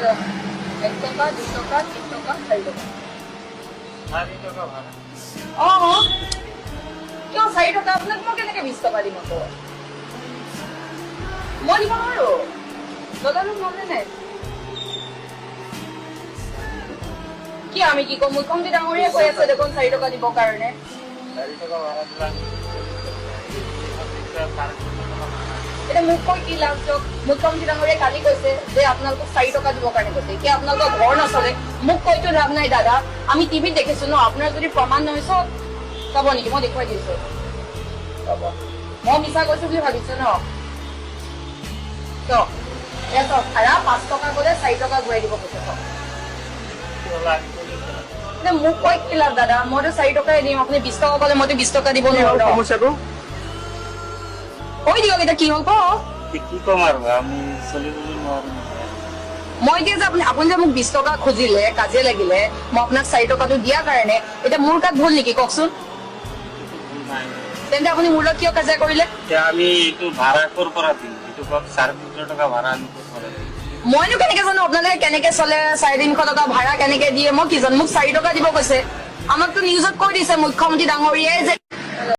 1 টকা 2 টকা 3 টকা 4 টকা 4 টাকা ভাড়া কিয় 4 টকা আপোনাক মই কেনেকে 20 টকা দিম আকৌ মই দিব নোৱাৰো দাদালোক মনে নাই কি আমি কি কম মুখ্যমন্ত্ৰী ডাঙৰীয়ে কৈ আছে দেখোন 4 টকা দিবৰ কাৰণে 4 টাকা ভাড়া দিলাম এটা মোক কৈ কি লাভ দিয়ক মুখ্যমন্ত্ৰী ডাঙৰীয়ে কালি কৈছে যে আপোনালোকক 4 টকা দিবৰ কাৰণে কৈছে কি আপোনালোকৰ ঘৰ নচলে মোক কৈতো লাভ নাই দাদা আমি টিভিত দেখিছো ন আপোনাৰ যদি প্ৰমাণ নহয় চব চাব নেকি মই দেখুৱাই দিছো চাব মই মিছা কৈছো বুলি ভাবিছো ন তো এয়া ভাড়া 5 টকা গ'লে 4 টকা ঘূৰাই দিব কৈছে মোক কৈ কি লাভ দাদা মইতো 4 টকাই দিম আপুনি 20 টকা ক'লে মইতো 20 টকা দিব নোৱাৰো সমস্যাটো কৈ দিয়ক এতিয়া কি হ'ল কি কম আৰু আমি চলিবলৈ নোৱাৰো মই এতিয়া যে আপুনি যে মোক 20 টকা খুজিলে কাজিয়া লাগিলে মই আপোনাক 4 টকাটো দিয়াৰ কাৰণে এতিয়া মোৰ গাত ভুল নেকি কওকচোন তেন্তে আপুনি মোৰ লগত কিয় কাজিয়া কৰিলে আমি এইটো ভাড়া ক'ৰ পৰা দিম এইটো 350 টকা ভাড়া আমি ক'ৰ পৰা দিম মইনো কেনেকে জানো আপোনালোকে কেনেকে চলে 350 টকা ভাড়া কেনেকে দিয়ে মই কি জানো মোক 4 টকা দিব কৈছে আমাকতো নিউজত কৈ দিছে মুখ্যমন্ত্ৰী ডাঙৰীয়াই যে